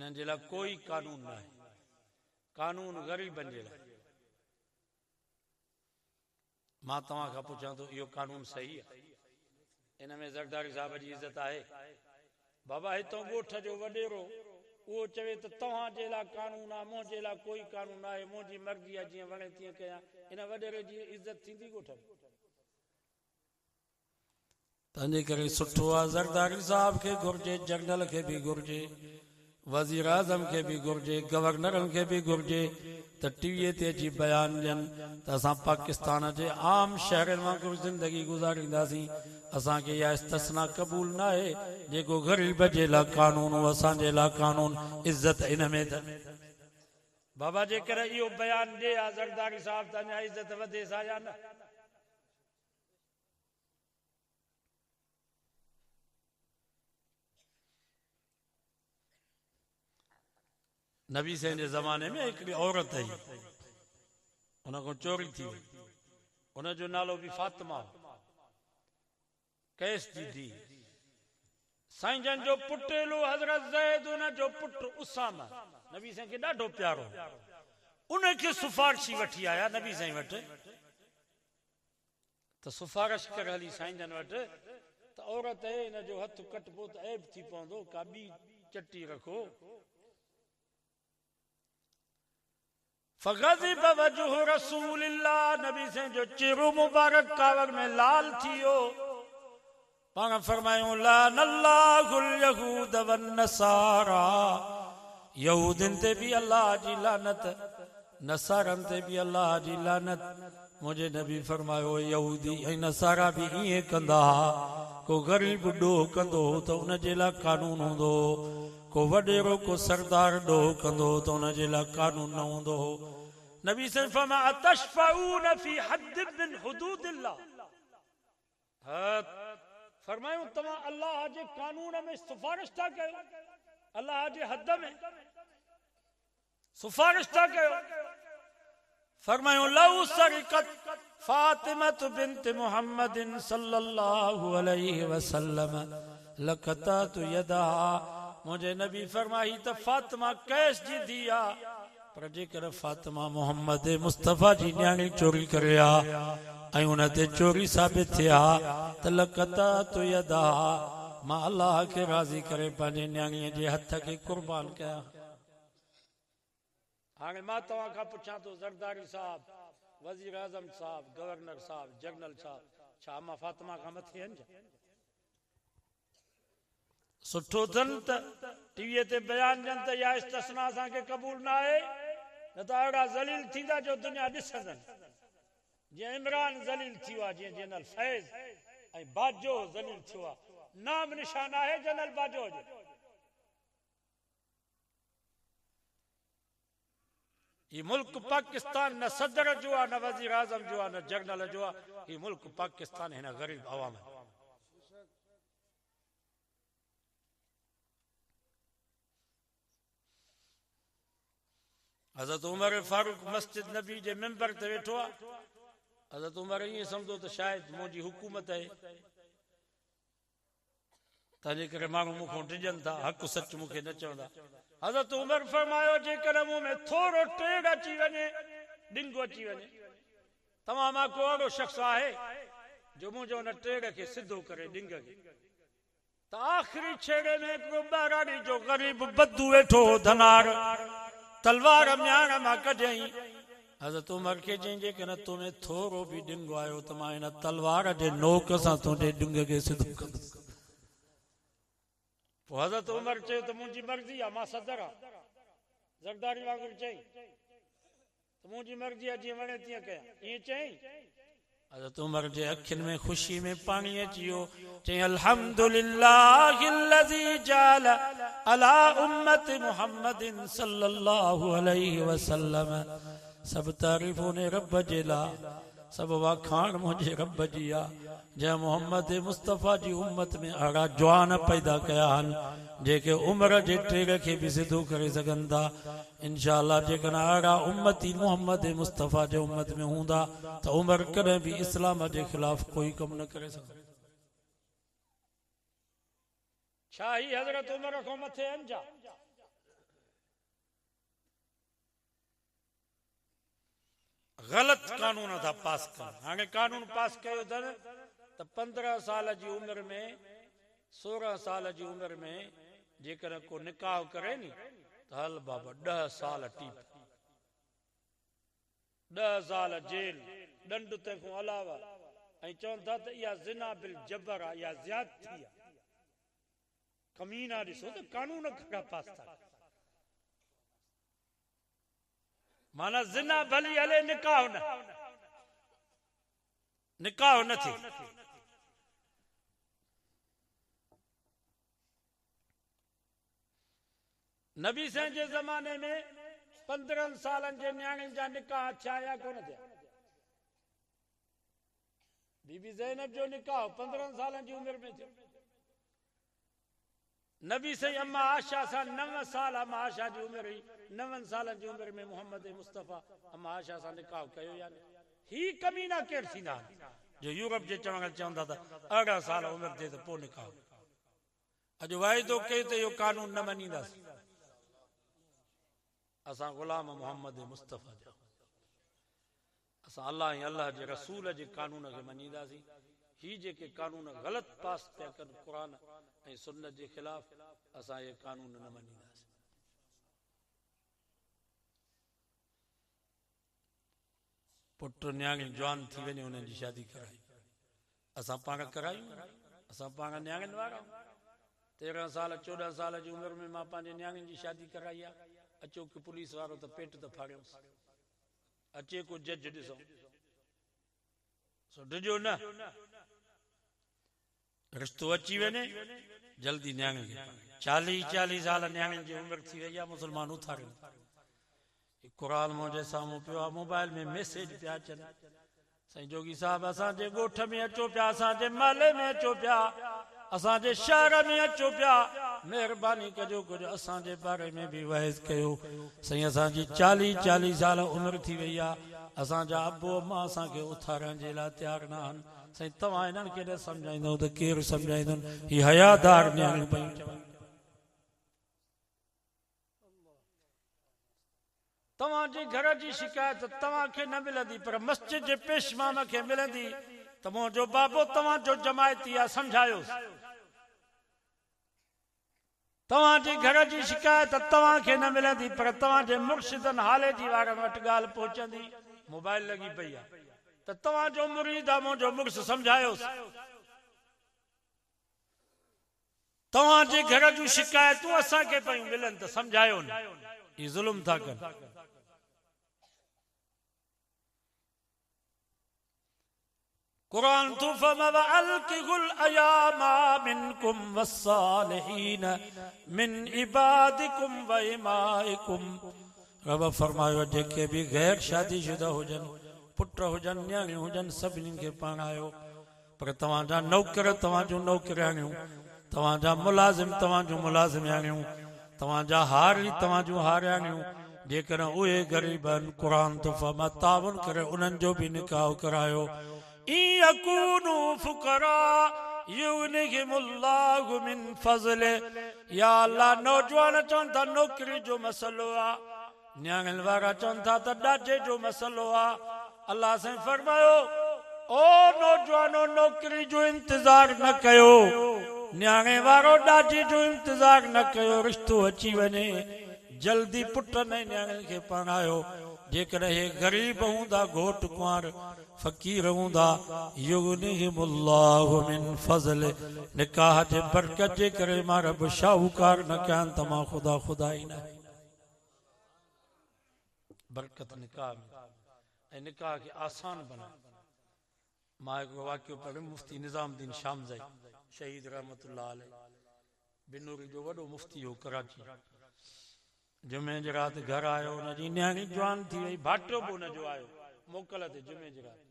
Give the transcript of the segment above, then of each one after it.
इन्हनि जे लाइ कोई कानून न आहे, कानून ग़रीबनि जे लाइ। मां तव्हां खां पुछां थो, इहो कानून सही आहे? इन में ज़रदारी साहब जी इज़त आहे? बाबा हितां ॻोठ जो वॾेरो उहो चवे त तव्हांजे लाइ कानून आहे, मुंहिंजे लाइ कोई कानून आहे, मुंहिंजी मर्ज़ी आहे, जीअं वणे तीअं कयां, इन वॾेरे जी इज़त थींदी ॻोठ में? तंहिंजे करे सुठो आहे, ज़रदारी साहब खे घुर्जे, जनरल खे बि घुर्जे, वज़ीर आज़म खे बि घुर्जे, गवर्नरनि खे बि घुर्जे त टीवीअ ते अची बयान ॾियनि त असां पाकिस्तान जे आम शहरनि वांगुरु ज़िंदगी गुज़ारींदासीं, असांखे इहा इस्तिस्ना क़बूल न आहे, जेको ग़रीब जे लाइ कानून हो असांजे लाइ कानून, इज़त इन में त। बाबा जेकर इहो बयान ॾे आहे ज़रदारी साहब त अञा इज़त वधे सा या न? नबी साईं जे ज़माने में हिकिड़ी औरत आई, उन खां चोरी थी वई, उनजो नालो बि फातिमा, कैस जी धी। साईं जन जो पुटेलो हज़रत ज़ैद, उन जो पुटु उसामा, नबी साईं खे ॾाढो प्यारो, उनखे सिफारिशी वठी आया नबी साईं वटि, त सिफारिश करे हली साईं जन वटि त औरत हिन जो हथु कटबो त ऐब थी पवंदो, का ॿी चटी रखो। फग़ज़िब वजह रसूलिल्लाह, नबी साईं जो चेहरो मुबारक कावर में लाल थियो। पाण फरमायूं लानल्लाहुल यहूद वन नसारा, यहूदिन ते भी अल्लाह जी लानत, नसारन ते भी अल्लाह जी लानत। मुझे नबी फरमायो यहूदी ऐं नसारा भी इएं कंदा, को ग़रीब ॾोह कंदो त उन जे लाइ कानून हूंदो, को वॾेरो को सरदार ॾोह कंदो त उन जे लाइ कानून न हूंदो। नबी साईं फरमाया अतशफऊन फी हद मिन हुदूदिल्लाह, फरमायूं तव्हां अल्लाह जे कानून में सिफारिश था कयो, अल्लाह जे हद में सिफारिश था कयो। फरमायूं लौ सरिकत फातिमत बिन्त मुहम्मदिन सल्लल्लाहु अलैहि वसल्लम लक़तअतु यदहा, मुझे नबी फरमाई त फातिमा कैस जी धी आहे, पर जेकर फातिमा मोहम्मद मुस्तफ़ा जी न्याणी चोरी करे आ ऐं उन ते चोरी साबित थिया त लक़तअतु यदहा, मां अल्लाह खे राज़ी करे पंहिंजे न्याणीअ जे हथ खे कुर्बान कयां। हाणे मां तव्हां खां पुछां थो, ज़रदारी साहब, वज़ीर आज़म साहब, गवर्नर साहब, जनरल साहब, छा मां फातिमा खां मथे आहिनि? सुठो अथनि त टीवीअ ते बयान ॾियनि त इहा इस्तिस्ना असांखे क़बूल न आहे, न त अहिड़ा ज़लील थींदा जो दुनिया ॾिसंदनि, जीअं इमरान ज़लील थियो आहे, जीअं जनरल फैज़ ऐं बाजो ज़लील थियो आहे। नाम निशान आहे जनरल बाजो जो। ये मुल्क पाकिस्तान न सदर जो आहे, न वज़ीर आज़म जो आहे, न जनरल जो आहे, ये मुल्क पाकिस्तान हिन ग़रीब अवाम है। हज़रत उमर फारूक मस्जिद नबी जे मिंबर ते वेठो आहे। हज़रत उमर ईअं सम्झो त शायदि मुंहिंजी हुकूमत आहे, तंहिंजे करे माण्हू मूंखां डिॼनि था, हक़ सच मूंखे न चवंदा। हज़रत उमर फरमायो जेकर मूं में थोरो टेड़ अची वञे, ॾिंगो अची वञे, तव्हां मां को अहिड़ो शख़्स आहे जो मुंहिंजो उन टेड़ खे सिधो करे ॾिंग खे, त आख़िरी छेड़े में हिकिड़ो ॿाराड़ी जो ग़रीब बद्दू वेठो हो, धनार, तलवार म्याण मां कढई। हज़रत उमर खे चई जेकर तोमें थोरो बि ॾिंगो आयो त मां हिन तलवार जे नोक सां तुंहिंजे ॾिंग खे सिधो कंदुसि। पोइ हज़रत उमर चयो त मुंहिंजी मर्ज़ी आहे, मां सदर आहे, ज़रदारी वांगुरु चई त मुंहिंजी मर्ज़ी आहे, जीअं वणे तीअं कयां, ईअं चई। हज़रत उमर जे अखियुनि में ख़ुशी में पाणी अची वियो, चई अल्हम्दुलिल्लाहिल्लज़ी जअल अला उम्मत मुहम्मदिन सल्लल्लाहु अलैहि वसल्लम, सब तारीफ़ उन रब जे लाइ, सब वाखाण मुंहिंजे रब जी आहे, जंहिं मोहम्मद मुस्तफ़ा जी उम्मत में अहिड़ा जवान पैदा कया आहिनि जेके उमिरि जे टेड़ खे बि सिधो करे सघनि था। इंशाअल्लाह जेकॾहिं अहिड़ा उम्मती मोहम्मद मुस्तफ़ा जे उम्मत में हूंदा त उमिरि कॾहिं बि इस्लाम जे ख़िलाफ़ कोई कमु न करे सघंदा। छा ही हज़रत उमर खां मथे आहिनि छा? गलत कानून था पास कर। हाँ कानून पास किया तो 15 साल की उम्र में 16 साल की उम्र में जेकर को निकाह करे नी तो हल बाबा 10 साल टीप 10 साल जेल दंड ते को अलावा ऐं चवनि था त इहा ज़िना बिल जबर आहे इहा ज़्यादती आहे कमीना ॾिसो त कानून कहिड़ा पास था माना ज़िना भली हले निकाह न थिए नबी साईं जे ज़माने में 15 सालनि जे न्याणियुनि जा निकाह थिया या कोन थिया बीबी ज़ैनब जो निकाह 15 सालनि जी उम्र में थियो नबी साईं अम्मा आशा सां 9 साल अम्मा आशा जी उम्र हुई 9 सालनि जी उम्र में मोहम्मद मुस्तफ़ा अम्मा आशा सां निकाह कयो या ही कमीना केरु थींदा जो यूरोप जे चवंदा था 18 साल उम्र थिए त पोइ निकाह अॼु वाइदो कयो त इहो कानून न मञींदासीं असां गुलाम मोहम्मद मुस्तफ़ा जा असां अल्लाह ऐं अल्लाह जे रसूल जे कानून खे मञींदासीं ही जेके कानून ग़लत पास पिया कनि क़ुरान ऐं सुन्नत जे ख़िलाफ़ असां इहे कानून न मञींदासीं पुट न्याणी जवान थी वञे उन्हनि जी शादी कराई असां पाण करायूं असां पाण न्याणियुनि वारा 13 साल 14 साल जी उम्र में मां पंहिंजे न्याणियुनि जी शादी कराई आहे अचो कि पुलिस वारो त पेट त फाड़ियोसि अचे को जज ॾिसो सो डिजो न रिश्तो अची वञे जल्दी न्याणी 40 साल न्याणी जी उम्र थी वई आहे मुसलमान उथारे क़ुरान मुंहिंजे साम्हूं पियो आहे मोबाइल में मैसेज पिया अचनि साईं जोगी साहब असांजे ॻोठ में अचो पिया असांजे महले में अचो पिया असांजे शहर में अचो पिया महिरबानी कजो कुझु असांजे बारे में बि वहज़ कयो साईं असांजी 40 साल उम्र थी वई आहे असांजा अबो अम्मा असांखे उथारण जे लाइ तयारु न आहिनि साईं तव्हां हिननि खे न सम्झाईंदव त केरु सम्झाईंदुनि ही हयादार न्याणियूं पयूं चवनि तव्हांजे घर जी शिकायत तव्हांखे न मिलंदी पर मस्जिद जे पेशमाम खे मिलंदी त मुंहिंजो बाबो तव्हांजो जमायती आहे सम्झायोसि तव्हांजे घर जी शिकायत तव्हांखे न मिलंदी पर तव्हांजे मुर्शिदनि हाले जी वारनि वटि ॻाल्हि पहुचंदी मोबाइल लॻी पई आहे त तव्हांजो मुरीद आहे मुंहिंजो मुड़ुसु सम्झायोसि तव्हांजे घर जूं शिकायतूं असांखे पयूं मिलनि त सम्झायो न ही ज़ुल्म था कनि कुरान तो फमा अलकिहुल अयामा मिनकुम वस्सालिहीन मिन इबादिकुम व इमाइकुम रब फरमायो जेके भी गैर शादीशुदा हुजनि पुट हुजनि न्याणियूं हुजनि सभिनीनि खे पाणायो पर तव्हांजा नौकर तव्हांजूं नौकरियाणियूं तव्हांजा मुलाज़िम तव्हांजूं मुलाज़िमियाणियूं तव्हांजा हारी तव्हांजूं हारियाणियूं जेकर उहे ग़रीब आहिनि क़ुरान तो फमा तावन करे उन्हनि जो बि निकाह करायो या अल्लाह नौजवान चवनि था नौकरी जो मसलो आहे न्याणियुनि वारा चवनि था त ॾाजे जो मसलो आहे अल्लाह साईं फरमायो ओ नौजवानो नौकरी जो इंतज़ार न कयो न्याणे वारो ॾाजे जो इंतज़ार न कयो रिश्तो अची वञे जल्दी पुट न न्याणियुनि खे पढ़ायो जेकॾहिं हे ग़रीब हूंदा घोट कुंवार फ़क़ीर हूंदा युगनिहिमुल्लाहु मिन फ़ज़ल निकाह जे बरकत जे करे मां रब शाहूकार न कयां त मां ख़ुदा ई न बरकत निकाह में ऐं निकाह खे आसान बना मां हिकिड़ो वाक़ियो पढ़ियो मुफ्ती निज़ामुद्दीन शामज़ई शहीद रहमतुल्लाह अलैह बिनूरी जो वॾो मुफ्ती हो कराची जुमे जी राति घर आयो हुनजी न्याणी जवान थी वई भाटियो बि हुनजो आयो मोकल ते जुमे जी राति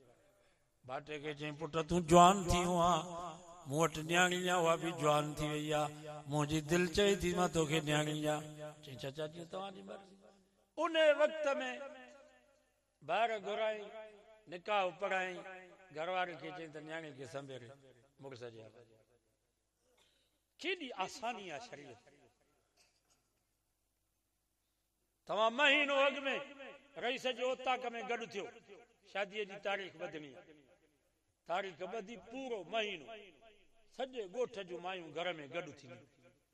भाटे खे चई पुट तूं जवान थी वियो आहे मूं वटि न्याणी आहे उहा बि जवान थी वई आहे मुंहिंजी दिलि चई थी मां तोखे न्याणी ॾियां चई चाचा जी तव्हांजी मर्ज़ी उन वक़्त में ॿार घुराई निकाह पढ़ाई घरवारी खे चई त न्याणी खे संभेरे मुड़ुस जे केॾी आसानी आहे शरीयत तव्हां महीनो अॻु में रईस जे ओताक में गॾु थियो शादी जी तारीख़ बदनी तारीख़ बदी पूरो महीनो सॼे ॻोठ जूं मायूं घर में गॾु थी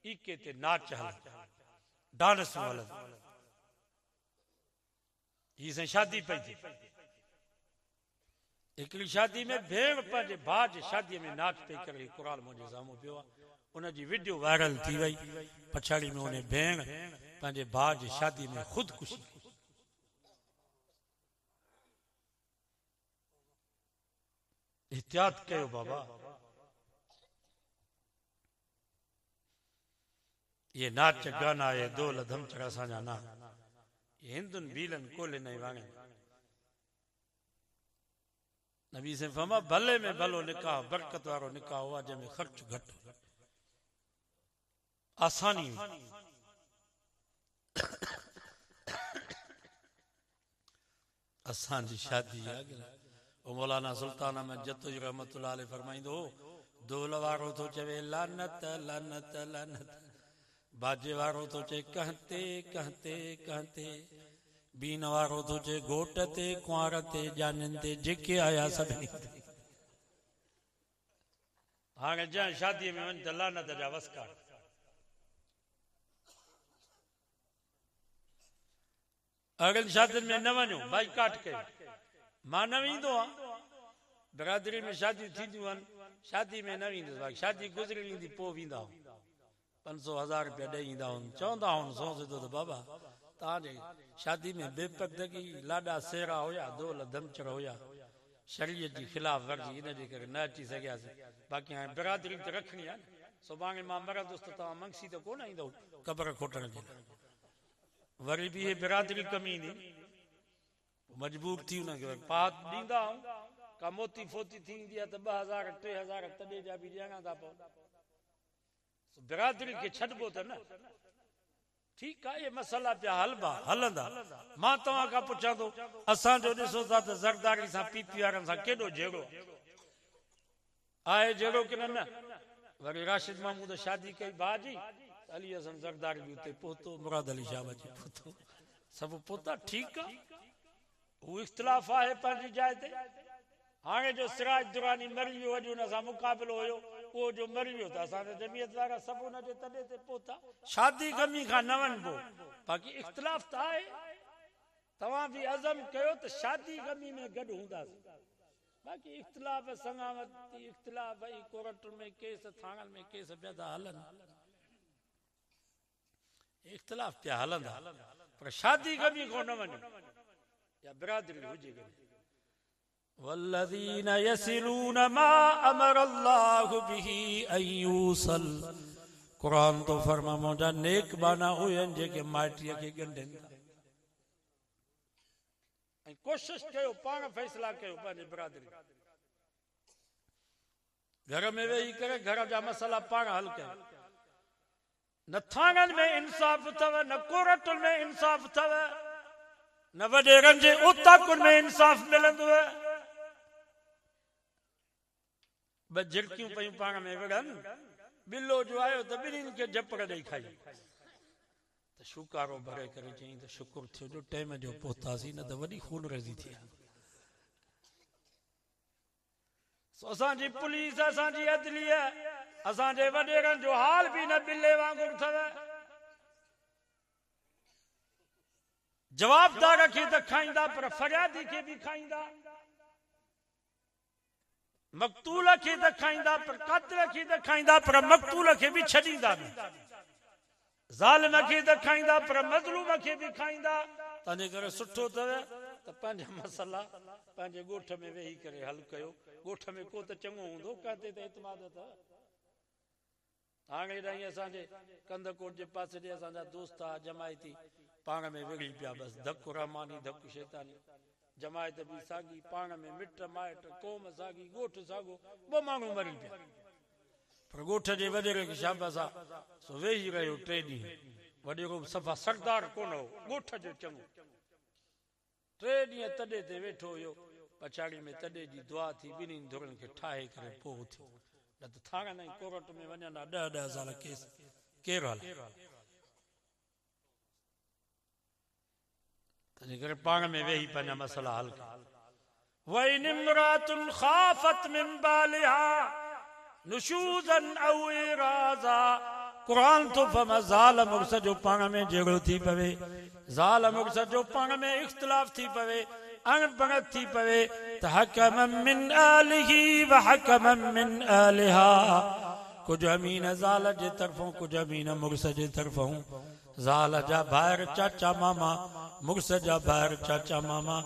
ईके ते नाच हल डांस हल ही से शादी पई थी हिकिड़ी शादी में भेण पंहिंजे भाउ जी शादीअ में नाच पई करे क़ुरान मुंहिंजे साम्हूं पियो आहे उनजी वीडियो वायरल थी वई पछाड़ी में उन भेण पंहिंजे भाउ जी शादी में ख़ुदकुशी एहतियात कयो बाबा ये नाच गाना ये दोल धमचड़ असांजा ना ये हिंदुन बीलन कोले नहीं वांगे नबी से फरमा भले में भलो निकाह बरकत वारो निकाह हुआ जंहिंमें ख़र्च घट आसानी असांजी शादी आहे मौलाना सुल्तान अहमद जतोई रहमतुल्लाह अलैह फरमाइंदो दोल वारो तो चवे लानत लानत लानत बाजे वारो तो चे कहते कहते कहते बीन वारो तो चे घोट ते कुंवार ते जानन ते जेके आया सभिनी हाणे जंहिं शादीअ में वञ त लानत जा वसकार अगल शादियुनि में न वञो बाइकाट कयो मां न वेंदो आहियां बिरादरी में शादियूं थींदियूं आहिनि शादी में न वेंदुसि भाई शादी गुज़री ईंदी पोइ वेंदा आहियूं 500,000 रुपया ॾेई ईंदा आहिनि चवंदा आहिनि सोचंदो त बाबा तव्हांजे शादी में बेपर्दगी लाॾा सेरा हुया दोल धमचड़ हुया शरीयत जी ख़िलाफ़ वर्जी इनजे करे न अची सघियासीं बाक़ी हाणे बिरादरी त रखणी आहे न सुभाणे मां मरंदुसि त तव्हां मंगसी त कोन ईंदव क़बर खोटण जे लाइ वरी बि इहे बिरादरी कमी ईंदी मजबूर थी हुनखे पात ॾींदा आहियूं का मोती फोती थींदी आहे त 2,000 3,000 तॾहिं जा बि ॾियणा था पवनि बिरादरी खे छॾिबो त न ठीकु आहे इहे मसइला पिया हलबा हलंदा मां तव्हां खां पुछां थो असांजो ॾिसो था त ज़रदारी सां पीपी वारनि सां केॾो जहिड़ो आहे जहिड़ो की न वरी राशिद महमूद शादी कई भाउ जी अली हसन ज़रदारी बि उते पहुतो मुराद अली शाह बि पहुतो सभु पहुता ठीकु आहे हू इख़्तिलाफ़ आहे पंहिंजी जाइ ते हाणे जो सिराज दुरानी मरी वियो अॼु हुन सां मुक़ाबिलो हुयो उहो जो मरी वियो त असांजा जमियत वारा सभु हुनजे तॾे ते पहुता शादी गमी खां न वञिबो बाक़ी इख़्तिलाफ़ त आहे तव्हां बि अज़म कयो त शादी गमी में गॾु हूंदासीं बाक़ी इख़्तिलाफ़ संगावती इख़्तिलाफ़ भई कोर्टुनि में केस थाणनि में केस पिया था हलनि इख़्तिलाफ़ पिया हलंदा पर शादी गमी खां न वञो या बिरादरी हुजे वल्लज़ीन यसिलून मा अमर अल्लाहु बिही अन यूसल कुरान तो फरमा मुंहिंजा नेक बाना हुयनि जेके माइटीअ खे ॻंढनि था ऐं कोशिशि कयो पाण फ़ैसिला कयो पंहिंजे बिरादरी घर में वेही करे घर जा मसइला पाण हल कयो न थाणनि में इंसाफ़ अथव न कोर्टुनि में इंसाफ़ अथव न वॾेरनि जे उताकुनि में इंसाफ़ मिलंदव ॿ झिड़कियूं पयूं पाण में विढ़नि बिलो जो आयो त ॿिन्हिनि खे झपड़ ॾेई खाई त शुकारो भरे करे चई त शुकुर थियो जो टाइम जो पहुतासीं न त वॾी खून रेज़ी थी असांजी पुलिस असांजी अदलिया असांजे वॾेरनि जो हाल बि न बिले वांगुरु अथव जवाबदार खे त खाईंदा पर फरियादी खे बि खाईंदा मक़तूल खे त खाईंदा पर कातिल खे त खाईंदा पर मक़तूल खे बि छॾींदा न ज़ालिम खे त खाईंदा पर मज़लूम खे बि खाईंदा तंहिंजे करे सुठो अथव त पंहिंजा मसइला पंहिंजे ॻोठ में वेही करे हल कयो ॻोठ में को त चङो हूंदो काथे त एतमाद अथव हाणे ॾाहीं असांजे कंदकोट जे पासे ॾे असांजा दोस्त आहे जमायती पाण में विढ़ी पिया बसि धकु रहमानी धकु शैतानी जमायत बि साॻी पाण में मिट माइट क़ौम साॻी ॻोठ साॻो 2 माण्हू मरी पिया पर ॻोठ जे वॾेरे खे शाबाश आहे सो वेही रहियो 3 ॾींहं वॾेरो सफ़ा सरदार कोन हो ॻोठ जो चङो 3 ॾींहं तॾे ते वेठो हुयो पछाड़ी में तॾे जी दुआ थी ॿिन्हिनि धुरनि खे ठाहे करे पोइ उथियो न त थाणनि ऐं कोर्ट में वञनि 10-10 साल केस केरु हले तंहिंजे करे पाण में वेही पंहिंजा मसइला हल कयो वइन इम्रातुन खाफत मिन बालिहा नुशूजन औ इराजा। कुरान तो फमा ज़ाल मुर्स जो पाण में झगड़ो थी पवे, ज़ाल मुर्स जो पाण में इख्तिलाफ थी पवे, अणबणत थी पवे, त हकमम मिन आलिही व हकमम मिन आलिहा। कुछ अमीन ज़ाल जे तरफों, कुछ अमीन मुर्स जे तरफों। ज़ाल जा भाइर चाचा मामा, मुर्स जा भाइर चाचा मामा।